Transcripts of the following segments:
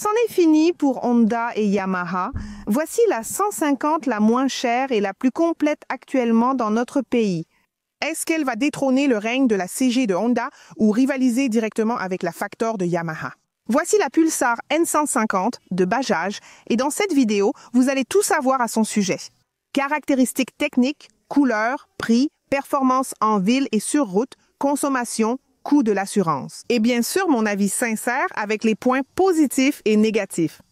C'en est fini pour Honda et Yamaha. Voici la 150 la moins chère et la plus complète actuellement dans notre pays. Est-ce qu'elle va détrôner le règne de la CG de Honda ou rivaliser directement avec la Factor de Yamaha? Voici la Pulsar N150 de Bajaj et dans cette vidéo, vous allez tout savoir à son sujet. Caractéristiques techniques, couleurs, prix, performance en ville et sur route, consommation, coût de l'assurance. Et bien sûr, mon avis sincère avec les points positifs et négatifs.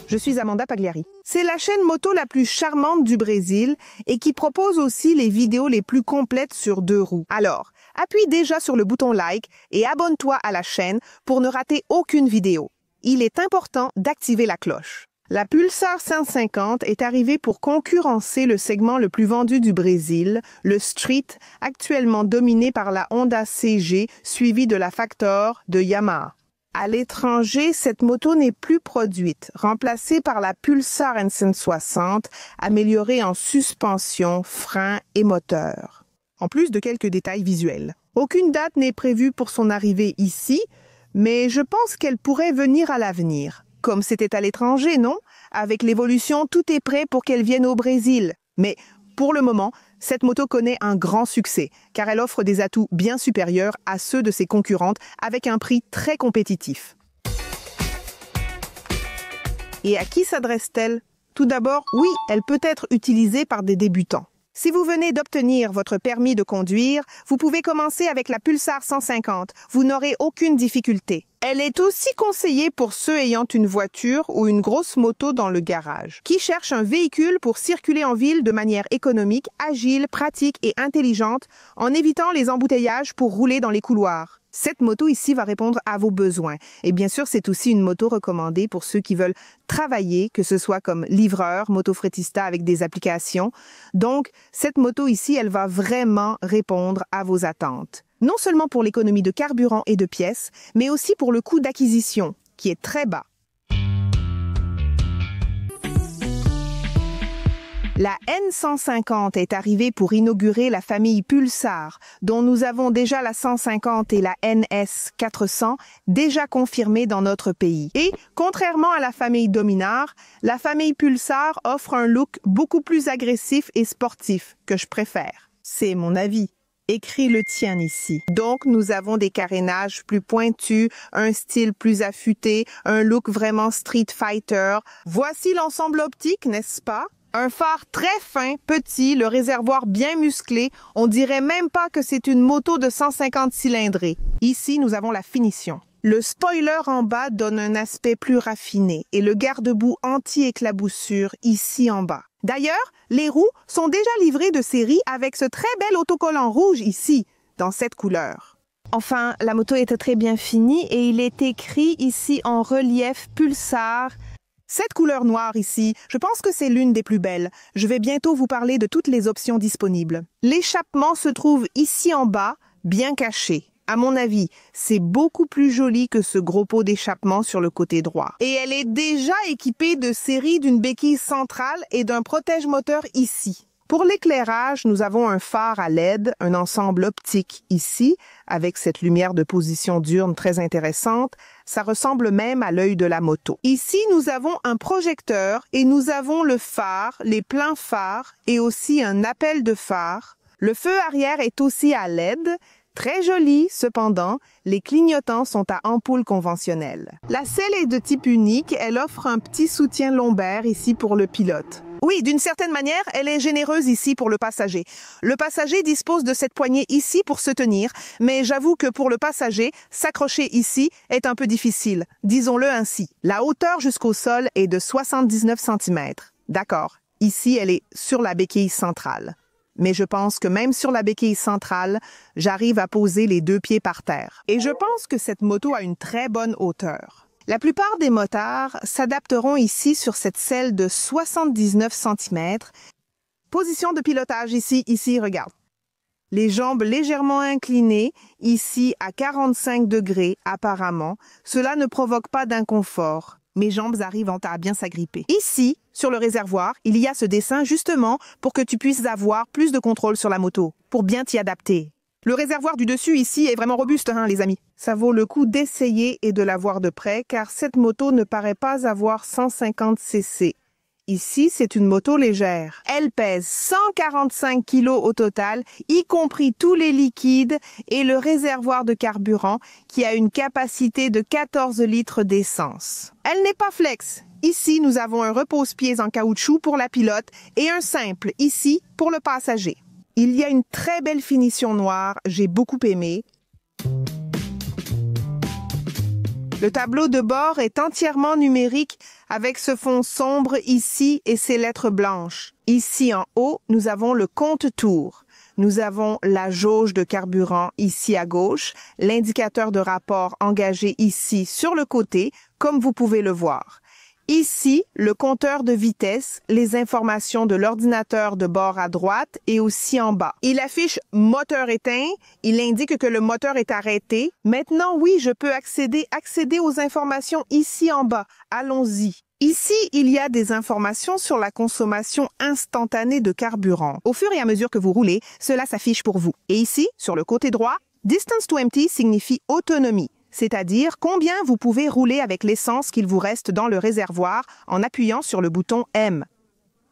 Je suis Amanda Pagliari. C'est la chaîne moto la plus charmante du Brésil et qui propose aussi les vidéos les plus complètes sur 2 roues. Alors, appuie déjà sur le bouton like et abonne-toi à la chaîne pour ne rater aucune vidéo. Il est important d'activer la cloche. La Pulsar 150 est arrivée pour concurrencer le segment le plus vendu du Brésil, le Street, actuellement dominé par la Honda CG, suivie de la Factor de Yamaha. À l'étranger, cette moto n'est plus produite, remplacée par la Pulsar N160, améliorée en suspension, frein et moteur, en plus de quelques détails visuels. Aucune date n'est prévue pour son arrivée ici, mais je pense qu'elle pourrait venir à l'avenir. Comme c'était à l'étranger, non? Avec l'évolution, tout est prêt pour qu'elle vienne au Brésil. Mais pour le moment, cette moto connaît un grand succès, car elle offre des atouts bien supérieurs à ceux de ses concurrentes avec un prix très compétitif. Et à qui s'adresse-t-elle? Tout d'abord, oui, elle peut être utilisée par des débutants. Si vous venez d'obtenir votre permis de conduire, vous pouvez commencer avec la Pulsar 150. Vous n'aurez aucune difficulté. Elle est aussi conseillée pour ceux ayant une voiture ou une grosse moto dans le garage, qui cherchent un véhicule pour circuler en ville de manière économique, agile, pratique et intelligente, en évitant les embouteillages pour rouler dans les couloirs. Cette moto ici va répondre à vos besoins. Et bien sûr, c'est aussi une moto recommandée pour ceux qui veulent travailler, que ce soit comme livreur, motofrétista avec des applications. Donc, cette moto ici, elle va vraiment répondre à vos attentes. Non seulement pour l'économie de carburant et de pièces, mais aussi pour le coût d'acquisition, qui est très bas. La N150 est arrivée pour inaugurer la famille Pulsar, dont nous avons déjà la 150 et la NS400 déjà confirmées dans notre pays. Et, contrairement à la famille Dominar, la famille Pulsar offre un look beaucoup plus agressif et sportif, que je préfère. C'est mon avis. Écris le tien ici. Donc, nous avons des carénages plus pointus, un style plus affûté, un look vraiment street fighter. Voici l'ensemble optique, n'est-ce pas? Un phare très fin, petit, le réservoir bien musclé. On dirait même pas que c'est une moto de 150 cylindrées. Ici, nous avons la finition. Le spoiler en bas donne un aspect plus raffiné et le garde-boue anti-éclaboussure ici en bas. D'ailleurs, les roues sont déjà livrées de série avec ce très bel autocollant rouge ici, dans cette couleur. Enfin, la moto est très bien finie et il est écrit ici en relief Pulsar. Cette couleur noire ici, je pense que c'est l'une des plus belles. Je vais bientôt vous parler de toutes les options disponibles. L'échappement se trouve ici en bas, bien caché. À mon avis, c'est beaucoup plus joli que ce gros pot d'échappement sur le côté droit. Et elle est déjà équipée de série d'une béquille centrale et d'un protège-moteur ici. Pour l'éclairage, nous avons un phare à LED, un ensemble optique ici, avec cette lumière de position diurne très intéressante. Ça ressemble même à l'œil de la moto. Ici, nous avons un projecteur et nous avons le phare, les pleins phares et aussi un appel de phare. Le feu arrière est aussi à LED. Très jolie, cependant, les clignotants sont à ampoule conventionnelle. La selle est de type unique, elle offre un petit soutien lombaire ici pour le pilote. Oui, d'une certaine manière, elle est généreuse ici pour le passager. Le passager dispose de cette poignée ici pour se tenir, mais j'avoue que pour le passager, s'accrocher ici est un peu difficile, disons-le ainsi. La hauteur jusqu'au sol est de 79 cm. D'accord, ici elle est sur la béquille centrale. Mais je pense que même sur la béquille centrale, j'arrive à poser les 2 pieds par terre. Et je pense que cette moto a une très bonne hauteur. La plupart des motards s'adapteront ici sur cette selle de 79 cm. Position de pilotage ici, regarde. Les jambes légèrement inclinées, ici à 45 degrés apparemment. Cela ne provoque pas d'inconfort. Mes jambes arrivent à bien s'agripper. Ici, sur le réservoir, il y a ce dessin justement pour que tu puisses avoir plus de contrôle sur la moto, pour bien t'y adapter. Le réservoir du dessus ici est vraiment robuste, hein, les amis. Ça vaut le coup d'essayer et de la voir de près, car cette moto ne paraît pas avoir 150 cc. Ici, c'est une moto légère. Elle pèse 145 kg au total, y compris tous les liquides et le réservoir de carburant qui a une capacité de 14 litres d'essence. Elle n'est pas flex. Ici, nous avons un repose-pieds en caoutchouc pour la pilote et un simple ici pour le passager. Il y a une très belle finition noire, j'ai beaucoup aimé. Le tableau de bord est entièrement numérique avec ce fond sombre ici et ses lettres blanches. Ici en haut, nous avons le compte-tours. Nous avons la jauge de carburant ici à gauche, l'indicateur de rapport engagé ici sur le côté, comme vous pouvez le voir. Ici, le compteur de vitesse, les informations de l'ordinateur de bord à droite et aussi en bas. Il affiche « moteur éteint », il indique que le moteur est arrêté. Maintenant, oui, je peux accéder aux informations ici en bas. Allons-y. Ici, il y a des informations sur la consommation instantanée de carburant. Au fur et à mesure que vous roulez, cela s'affiche pour vous. Et ici, sur le côté droit, « Distance to empty » signifie autonomie, c'est-à-dire combien vous pouvez rouler avec l'essence qu'il vous reste dans le réservoir en appuyant sur le bouton M.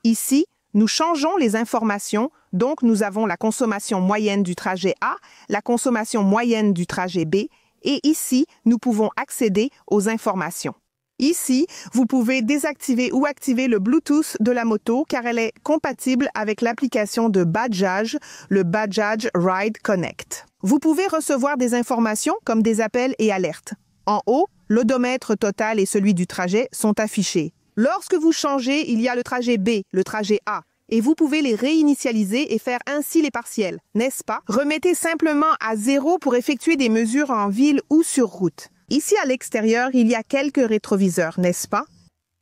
Ici, nous changeons les informations, donc nous avons la consommation moyenne du trajet A, la consommation moyenne du trajet B, et ici, nous pouvons accéder aux informations. Ici, vous pouvez désactiver ou activer le Bluetooth de la moto car elle est compatible avec l'application de badgeage, le Bajaj Ride Connect. Vous pouvez recevoir des informations comme des appels et alertes. En haut, l'odomètre total et celui du trajet sont affichés. Lorsque vous changez, il y a le trajet B, le trajet A, et vous pouvez les réinitialiser et faire ainsi les partiels, n'est-ce pas? Remettez simplement à 0 pour effectuer des mesures en ville ou sur route. Ici, à l'extérieur, il y a quelques rétroviseurs, n'est-ce pas?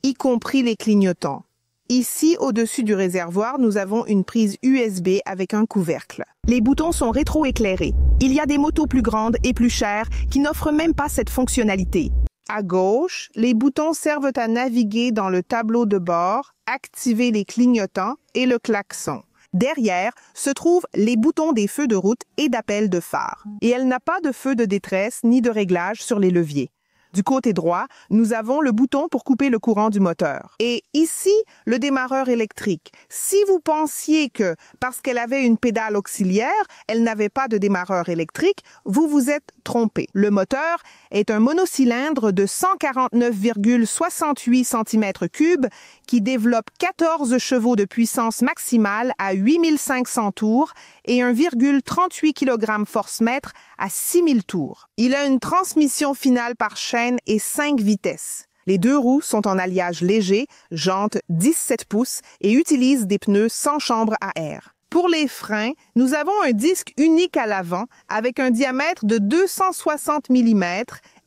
Y compris les clignotants. Ici, au-dessus du réservoir, nous avons une prise USB avec un couvercle. Les boutons sont rétroéclairés. Il y a des motos plus grandes et plus chères qui n'offrent même pas cette fonctionnalité. À gauche, les boutons servent à naviguer dans le tableau de bord, activer les clignotants et le klaxon. Derrière se trouvent les boutons des feux de route et d'appel de phare. Et elle n'a pas de feu de détresse ni de réglage sur les leviers. Du côté droit, nous avons le bouton pour couper le courant du moteur. Et ici, le démarreur électrique. Si vous pensiez que, parce qu'elle avait une pédale auxiliaire, elle n'avait pas de démarreur électrique, vous vous êtes trompé. Le moteur est un monocylindre de 149,68 cm3 qui développe 14 chevaux de puissance maximale à 8500 tours et 1,38 kg force-mètre à 6000 tours. Il a une transmission finale par chaîne et 5 vitesses. Les deux roues sont en alliage léger, jantes 17 pouces et utilisent des pneus sans chambre à air. Pour les freins, nous avons un disque unique à l'avant avec un diamètre de 260 mm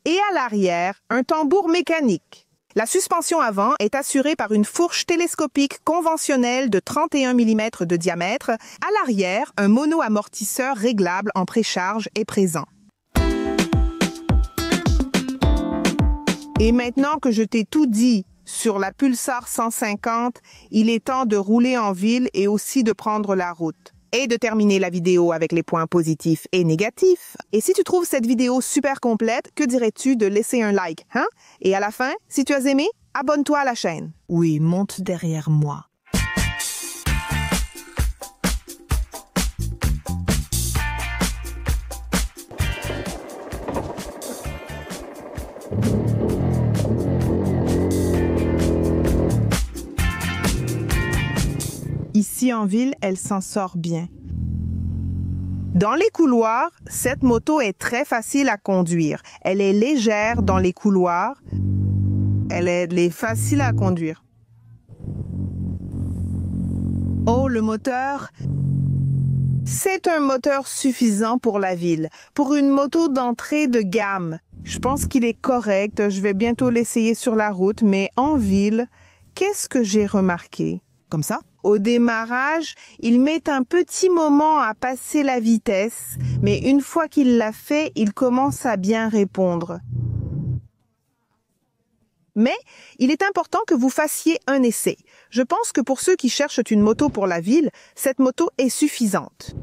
et à l'arrière, un tambour mécanique. La suspension avant est assurée par une fourche télescopique conventionnelle de 31 mm de diamètre. À l'arrière, un mono-amortisseur réglable en précharge est présent. Et maintenant que je t'ai tout dit sur la Pulsar 150, il est temps de rouler en ville et aussi de prendre la route. Et de terminer la vidéo avec les points positifs et négatifs. Et si tu trouves cette vidéo super complète, que dirais-tu de laisser un like, hein? Et à la fin, si tu as aimé, abonne-toi à la chaîne. Oui, monte derrière moi. Ici en ville, elle s'en sort bien. Dans les couloirs, cette moto est très facile à conduire. Elle est légère dans les couloirs. Elle est facile à conduire. Oh, le moteur! C'est un moteur suffisant pour la ville. Pour une moto d'entrée de gamme, je pense qu'il est correct. Je vais bientôt l'essayer sur la route, mais en ville, qu'est-ce que j'ai remarqué? Comme ça? Au démarrage, il met un petit moment à passer la vitesse, mais une fois qu'il l'a fait, il commence à bien répondre. Mais il est important que vous fassiez un essai. Je pense que pour ceux qui cherchent une moto pour la ville, cette moto est suffisante.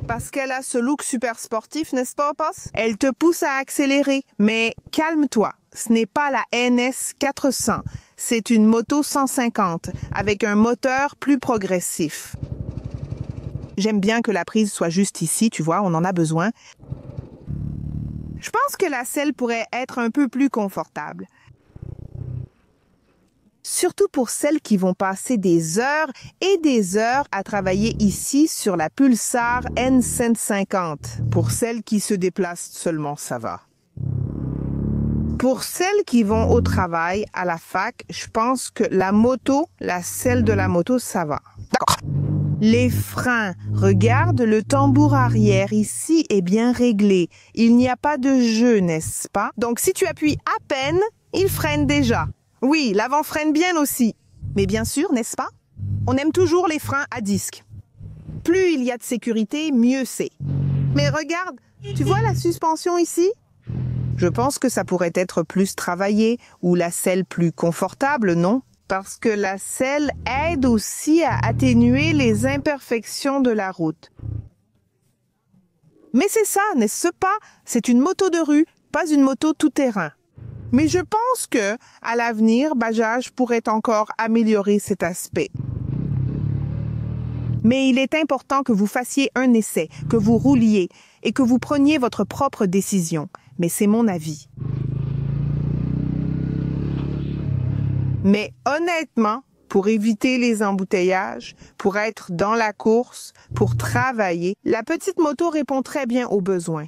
Parce qu'elle a ce look super sportif, n'est-ce pas, Pops? Elle te pousse à accélérer. Mais calme-toi, ce n'est pas la NS 400. C'est une moto 150 avec un moteur plus progressif. J'aime bien que la prise soit juste ici, tu vois, on en a besoin. Je pense que la selle pourrait être un peu plus confortable. Surtout pour celles qui vont passer des heures et des heures à travailler ici sur la Pulsar N150. Pour celles qui se déplacent seulement, ça va. Pour celles qui vont au travail, à la fac, je pense que la selle de la moto, ça va. D'accord. Les freins, regarde, le tambour arrière ici est bien réglé. Il n'y a pas de jeu, n'est-ce pas? Donc si tu appuies à peine, il freine déjà. Oui, l'avant freine bien aussi. Mais bien sûr, n'est-ce pas? On aime toujours les freins à disque. Plus il y a de sécurité, mieux c'est. Mais regarde, tu vois la suspension ici? Je pense que ça pourrait être plus travaillé ou la selle plus confortable, non? Parce que la selle aide aussi à atténuer les imperfections de la route. Mais c'est ça, n'est-ce pas? C'est une moto de rue, pas une moto tout-terrain. Mais je pense que, à l'avenir, Bajaj pourrait encore améliorer cet aspect. Mais il est important que vous fassiez un essai, que vous rouliez et que vous preniez votre propre décision. Mais c'est mon avis. Mais honnêtement, pour éviter les embouteillages, pour être dans la course, pour travailler, la petite moto répond très bien aux besoins.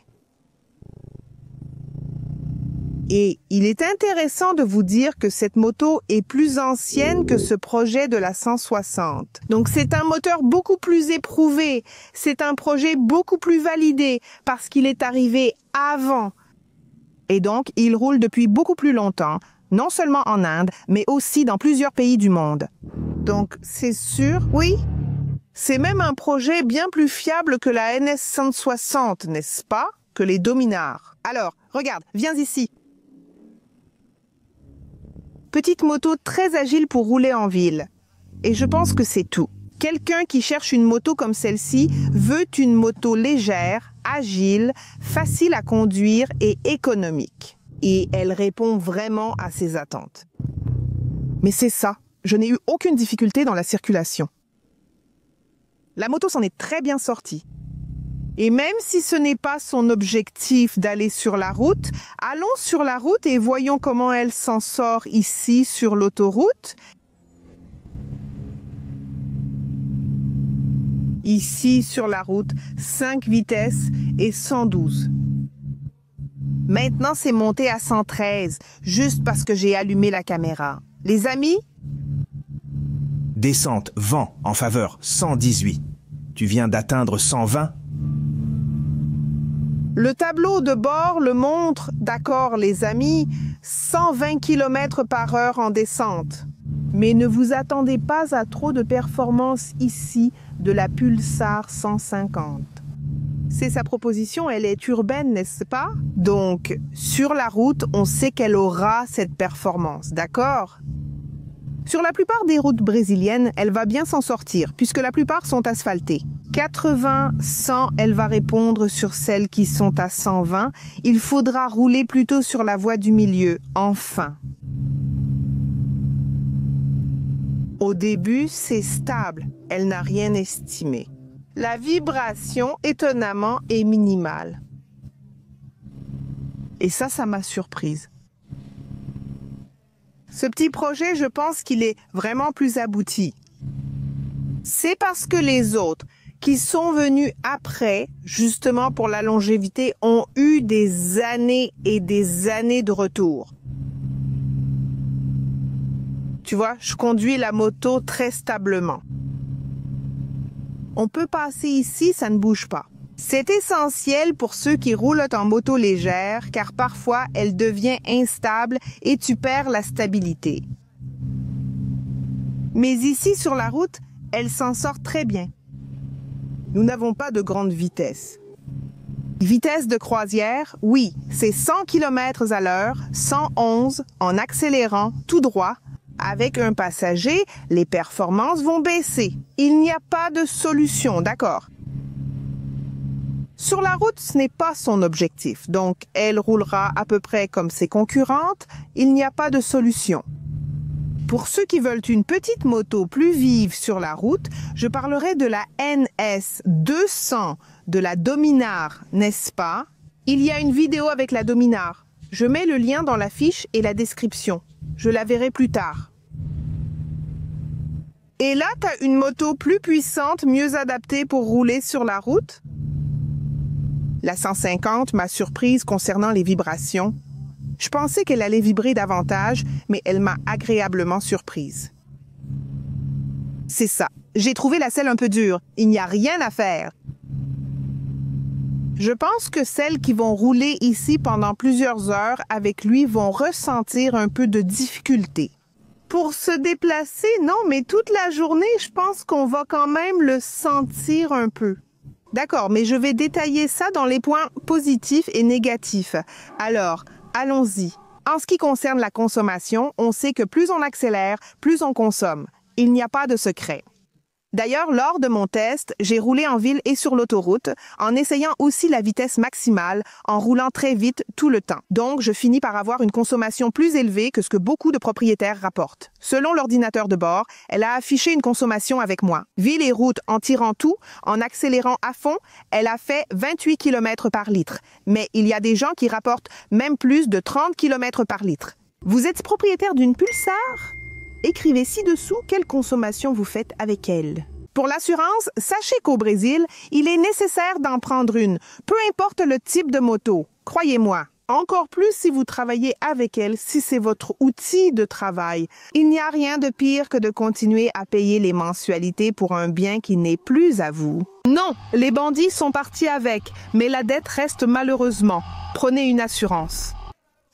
Et il est intéressant de vous dire que cette moto est plus ancienne que ce projet de la 160. Donc c'est un moteur beaucoup plus éprouvé, c'est un projet beaucoup plus validé parce qu'il est arrivé avant. Et donc il roule depuis beaucoup plus longtemps, non seulement en Inde, mais aussi dans plusieurs pays du monde. Donc c'est sûr, oui, c'est même un projet bien plus fiable que la NS 160, n'est-ce pas? Que les Dominar. Alors, regarde, viens ici. Petite moto très agile pour rouler en ville. Et je pense que c'est tout. Quelqu'un qui cherche une moto comme celle-ci veut une moto légère, agile, facile à conduire et économique. Et elle répond vraiment à ses attentes. Mais c'est ça, je n'ai eu aucune difficulté dans la circulation. La moto s'en est très bien sortie. Et même si ce n'est pas son objectif d'aller sur la route, allons sur la route et voyons comment elle s'en sort ici sur l'autoroute. Ici sur la route, 5 vitesses et 112. Maintenant, c'est monté à 113, juste parce que j'ai allumé la caméra. Les amis? Descente, vent en faveur, 118. Tu viens d'atteindre 120? Le tableau de bord le montre, d'accord les amis, 120 km/h en descente. Mais ne vous attendez pas à trop de performance ici de la Pulsar 150. C'est sa proposition, elle est urbaine, n'est-ce pas? Donc, sur la route, on sait qu'elle aura cette performance, d'accord? Sur la plupart des routes brésiliennes, elle va bien s'en sortir, puisque la plupart sont asphaltées. 80, 100, elle va répondre sur celles qui sont à 120. Il faudra rouler plutôt sur la voie du milieu, enfin. Au début, c'est stable, elle n'a rien estimé. La vibration, étonnamment, est minimale. Et ça m'a surprise. Ce petit projet, je pense qu'il est vraiment plus abouti. C'est parce que les autres, qui sont venus après, justement pour la longévité, ont eu des années et des années de retour. Tu vois, je conduis la moto très stablement. On peut passer ici, ça ne bouge pas. C'est essentiel pour ceux qui roulent en moto légère, car parfois elle devient instable et tu perds la stabilité. Mais ici, sur la route, elle s'en sort très bien. Nous n'avons pas de grande vitesse. Vitesse de croisière, oui, c'est 100 km/h, 111 en accélérant tout droit. Avec un passager, les performances vont baisser. Il n'y a pas de solution, d'accord? Sur la route, ce n'est pas son objectif, donc elle roulera à peu près comme ses concurrentes, il n'y a pas de solution. Pour ceux qui veulent une petite moto plus vive sur la route, je parlerai de la NS200 de la Dominar, n'est-ce pas? Il y a une vidéo avec la Dominar. Je mets le lien dans la fiche et la description. Je la verrai plus tard. Et là, tu as une moto plus puissante, mieux adaptée pour rouler sur la route? La 150 m'a surprise concernant les vibrations. Je pensais qu'elle allait vibrer davantage, mais elle m'a agréablement surprise. C'est ça. J'ai trouvé la selle un peu dure. Il n'y a rien à faire. Je pense que celles qui vont rouler ici pendant plusieurs heures avec lui vont ressentir un peu de difficulté. Pour se déplacer, non, mais toute la journée, je pense qu'on va quand même le sentir un peu. D'accord, mais je vais détailler ça dans les points positifs et négatifs. Alors, allons-y. En ce qui concerne la consommation, on sait que plus on accélère, plus on consomme. Il n'y a pas de secret. D'ailleurs, lors de mon test, j'ai roulé en ville et sur l'autoroute, en essayant aussi la vitesse maximale, en roulant très vite tout le temps. Donc, je finis par avoir une consommation plus élevée que ce que beaucoup de propriétaires rapportent. Selon l'ordinateur de bord, elle a affiché une consommation avec moi. Ville et route en tirant tout, en accélérant à fond, elle a fait 28 km par litre. Mais il y a des gens qui rapportent même plus de 30 km par litre. Vous êtes propriétaire d'une Pulsar? Écrivez ci-dessous quelle consommation vous faites avec elle. Pour l'assurance, sachez qu'au Brésil, il est nécessaire d'en prendre une, peu importe le type de moto. Croyez-moi, encore plus si vous travaillez avec elle, si c'est votre outil de travail. Il n'y a rien de pire que de continuer à payer les mensualités pour un bien qui n'est plus à vous. Non, les bandits sont partis avec, mais la dette reste malheureusement. Prenez une assurance.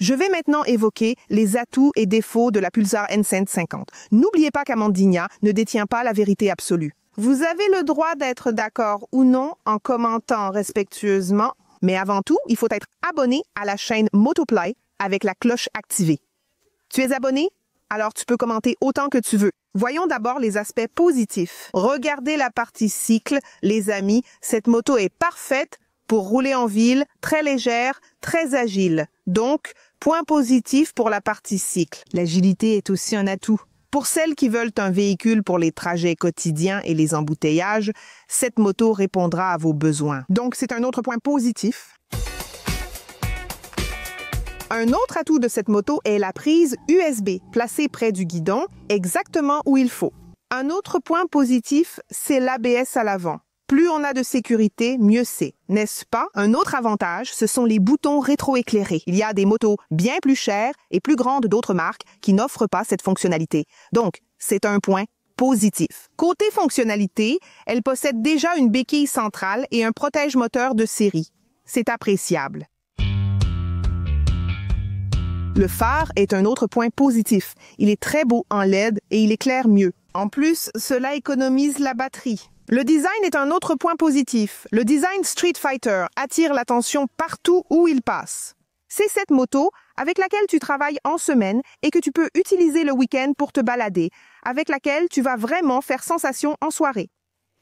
Je vais maintenant évoquer les atouts et défauts de la Pulsar N150. N'oubliez pas qu'Amandinha ne détient pas la vérité absolue. Vous avez le droit d'être d'accord ou non en commentant respectueusement, mais avant tout, il faut être abonné à la chaîne Motoplay avec la cloche activée. Tu es abonné? Alors tu peux commenter autant que tu veux. Voyons d'abord les aspects positifs. Regardez la partie cycle, les amis. Cette moto est parfaite pour rouler en ville, très légère, très agile. Donc, point positif pour la partie cycle. L'agilité est aussi un atout. Pour celles qui veulent un véhicule pour les trajets quotidiens et les embouteillages, cette moto répondra à vos besoins. Donc, c'est un autre point positif. Un autre atout de cette moto est la prise USB, placée près du guidon, exactement où il faut. Un autre point positif, c'est l'ABS à l'avant. Plus on a de sécurité, mieux c'est, n'est-ce pas? Un autre avantage, ce sont les boutons rétroéclairés. Il y a des motos bien plus chères et plus grandes d'autres marques qui n'offrent pas cette fonctionnalité. Donc, c'est un point positif. Côté fonctionnalité, elle possède déjà une béquille centrale et un protège-moteur de série. C'est appréciable. Le phare est un autre point positif. Il est très beau en LED et il éclaire mieux. En plus, cela économise la batterie. Le design est un autre point positif. Le design Street Fighter attire l'attention partout où il passe. C'est cette moto avec laquelle tu travailles en semaine et que tu peux utiliser le week-end pour te balader, avec laquelle tu vas vraiment faire sensation en soirée.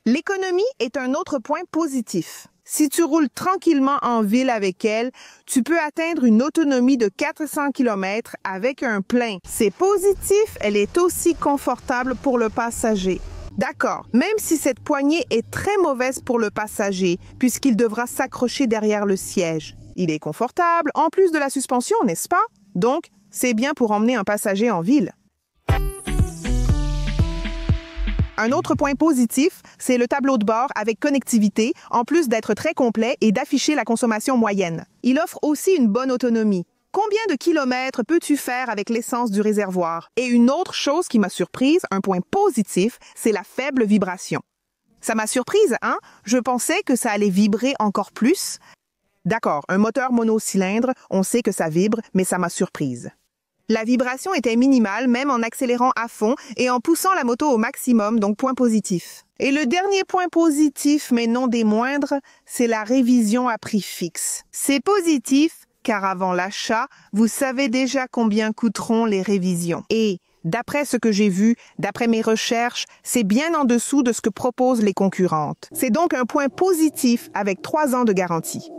L'économie est un autre point positif. Si tu roules tranquillement en ville avec elle, tu peux atteindre une autonomie de 400 km avec un plein. C'est positif, elle est aussi confortable pour le passager. D'accord, même si cette poignée est très mauvaise pour le passager, puisqu'il devra s'accrocher derrière le siège. Il est confortable, en plus de la suspension, n'est-ce pas? Donc, c'est bien pour emmener un passager en ville. Un autre point positif, c'est le tableau de bord avec connectivité, en plus d'être très complet et d'afficher la consommation moyenne. Il offre aussi une bonne autonomie. Combien de kilomètres peux-tu faire avec l'essence du réservoir? Et une autre chose qui m'a surprise, un point positif, c'est la faible vibration. Ça m'a surprise, hein? Je pensais que ça allait vibrer encore plus. D'accord, un moteur monocylindre, on sait que ça vibre, mais ça m'a surprise. La vibration était minimale, même en accélérant à fond et en poussant la moto au maximum, donc point positif. Et le dernier point positif, mais non des moindres, c'est la révision à prix fixe. C'est positif, car avant l'achat, vous savez déjà combien coûteront les révisions. Et D'après ce que j'ai vu, d'après mes recherches, c'est bien en dessous de ce que proposent les concurrentes. C'est donc un point positif avec 3 ans de garantie.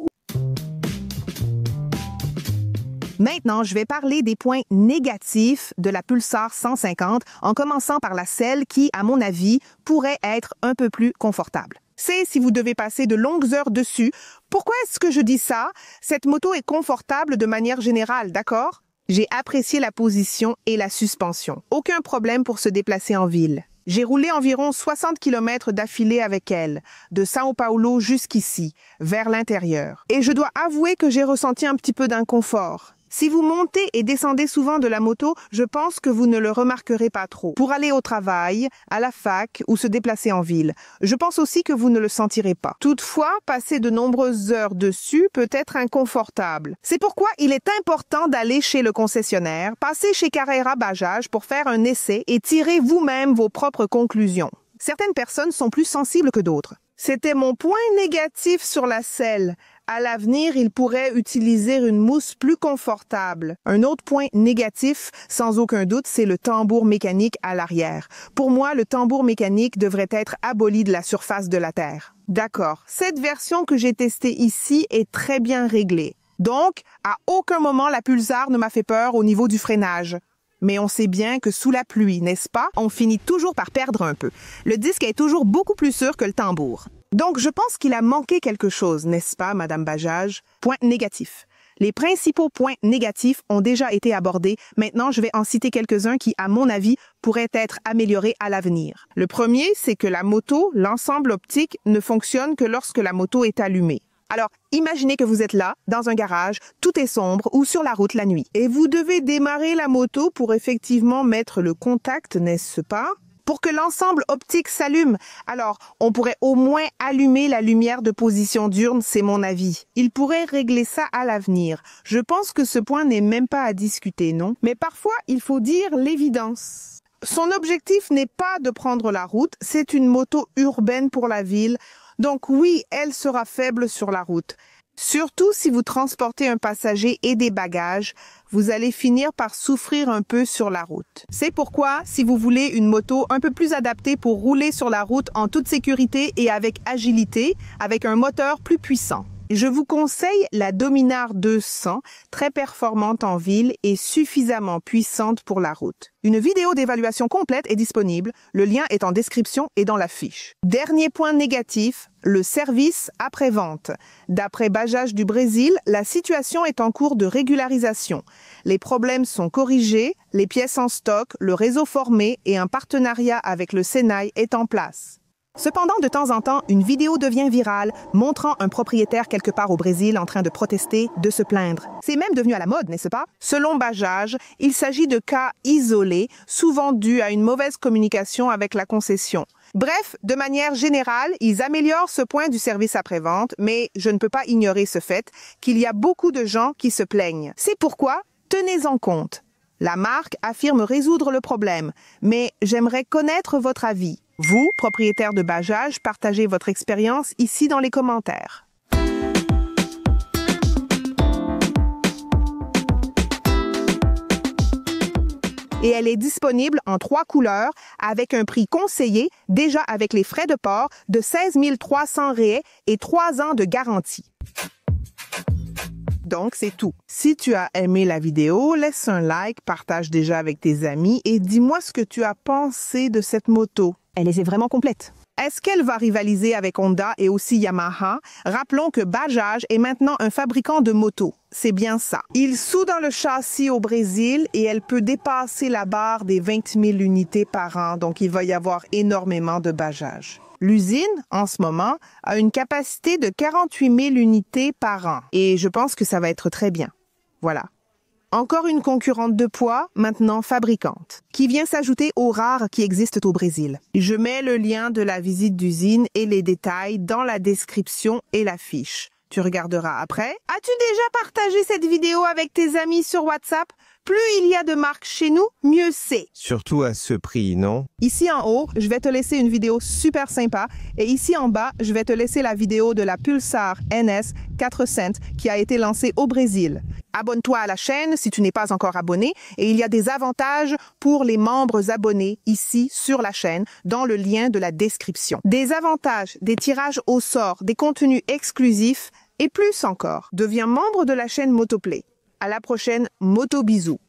Maintenant, je vais parler des points négatifs de la Pulsar 150 en commençant par la selle qui, à mon avis, pourrait être un peu plus confortable. C'est si vous devez passer de longues heures dessus. Pourquoi est-ce que je dis ça? Cette moto est confortable de manière générale, d'accord? J'ai apprécié la position et la suspension. Aucun problème pour se déplacer en ville. J'ai roulé environ 60 km d'affilée avec elle, de São Paulo jusqu'ici, vers l'intérieur. Et je dois avouer que j'ai ressenti un petit peu d'inconfort. Si vous montez et descendez souvent de la moto, je pense que vous ne le remarquerez pas trop. Pour aller au travail, à la fac ou se déplacer en ville, je pense aussi que vous ne le sentirez pas. Toutefois, passer de nombreuses heures dessus peut être inconfortable. C'est pourquoi il est important d'aller chez le concessionnaire, passer chez Carrera Bajaj pour faire un essai et tirer vous-même vos propres conclusions. Certaines personnes sont plus sensibles que d'autres. C'était mon point négatif sur la selle. À l'avenir, il pourrait utiliser une mousse plus confortable. Un autre point négatif, sans aucun doute, c'est le tambour mécanique à l'arrière. Pour moi, le tambour mécanique devrait être aboli de la surface de la Terre. D'accord, cette version que j'ai testée ici est très bien réglée. Donc, à aucun moment la Pulsar ne m'a fait peur au niveau du freinage. Mais on sait bien que sous la pluie, n'est-ce pas, on finit toujours par perdre un peu. Le disque est toujours beaucoup plus sûr que le tambour. Donc, je pense qu'il a manqué quelque chose, n'est-ce pas, Madame Bajaj? Point négatif. Les principaux points négatifs ont déjà été abordés. Maintenant, je vais en citer quelques-uns qui, à mon avis, pourraient être améliorés à l'avenir. Le premier, c'est que la moto, l'ensemble optique, ne fonctionne que lorsque la moto est allumée. Alors, imaginez que vous êtes là, dans un garage, tout est sombre ou sur la route la nuit. Et vous devez démarrer la moto pour effectivement mettre le contact, n'est-ce pas? Pour que l'ensemble optique s'allume. Alors, on pourrait au moins allumer la lumière de position diurne, c'est mon avis. Il pourrait régler ça à l'avenir. Je pense que ce point n'est même pas à discuter, non? Mais parfois, il faut dire l'évidence. Son objectif n'est pas de prendre la route, c'est une moto urbaine pour la ville. Donc oui, elle sera faible sur la route. Surtout si vous transportez un passager et des bagages, vous allez finir par souffrir un peu sur la route. C'est pourquoi, si vous voulez une moto un peu plus adaptée pour rouler sur la route en toute sécurité et avec agilité, avec un moteur plus puissant, je vous conseille la Dominar 200, très performante en ville et suffisamment puissante pour la route. Une vidéo d'évaluation complète est disponible, le lien est en description et dans la fiche. Dernier point négatif, le service après-vente. D'après Bajaj du Brésil, la situation est en cours de régularisation. Les problèmes sont corrigés, les pièces en stock, le réseau formé et un partenariat avec le Senai est en place. Cependant, de temps en temps, une vidéo devient virale, montrant un propriétaire quelque part au Brésil en train de protester, de se plaindre. C'est même devenu à la mode, n'est-ce pas? Selon Bajaj, il s'agit de cas isolés, souvent dus à une mauvaise communication avec la concession. Bref, de manière générale, ils améliorent ce point du service après-vente, mais je ne peux pas ignorer ce fait qu'il y a beaucoup de gens qui se plaignent. C'est pourquoi, tenez-en compte. La marque affirme résoudre le problème, mais j'aimerais connaître votre avis. Vous, propriétaire de Bajaj, partagez votre expérience ici dans les commentaires. Et elle est disponible en 3 couleurs avec un prix conseillé, déjà avec les frais de port, de 16 300 reais et 3 ans de garantie. Donc, c'est tout. Si tu as aimé la vidéo, laisse un like, partage déjà avec tes amis et dis-moi ce que tu as pensé de cette moto. Elle est vraiment complète. Est-ce qu'elle va rivaliser avec Honda et aussi Yamaha? Rappelons que Bajaj est maintenant un fabricant de motos. C'est bien ça. Il soud dans le châssis au Brésil et elle peut dépasser la barre des 20 000 unités par an. Donc, il va y avoir énormément de Bajaj. L'usine, en ce moment, a une capacité de 48 000 unités par an. Et je pense que ça va être très bien. Voilà. Encore une concurrente de poids, maintenant fabricante, qui vient s'ajouter aux rares qui existent au Brésil. Je mets le lien de la visite d'usine et les détails dans la description et la fiche. Tu regarderas après. As-tu déjà partagé cette vidéo avec tes amis sur WhatsApp? Plus il y a de marques chez nous, mieux c'est. Surtout à ce prix, non? Ici en haut, je vais te laisser une vidéo super sympa et ici en bas, je vais te laisser la vidéo de la Pulsar NS 400 qui a été lancée au Brésil. Abonne-toi à la chaîne si tu n'es pas encore abonné et il y a des avantages pour les membres abonnés ici sur la chaîne dans le lien de la description. Des avantages, des tirages au sort, des contenus exclusifs et plus encore. Deviens membre de la chaîne Motoplay. À la prochaine, Moto Bisous.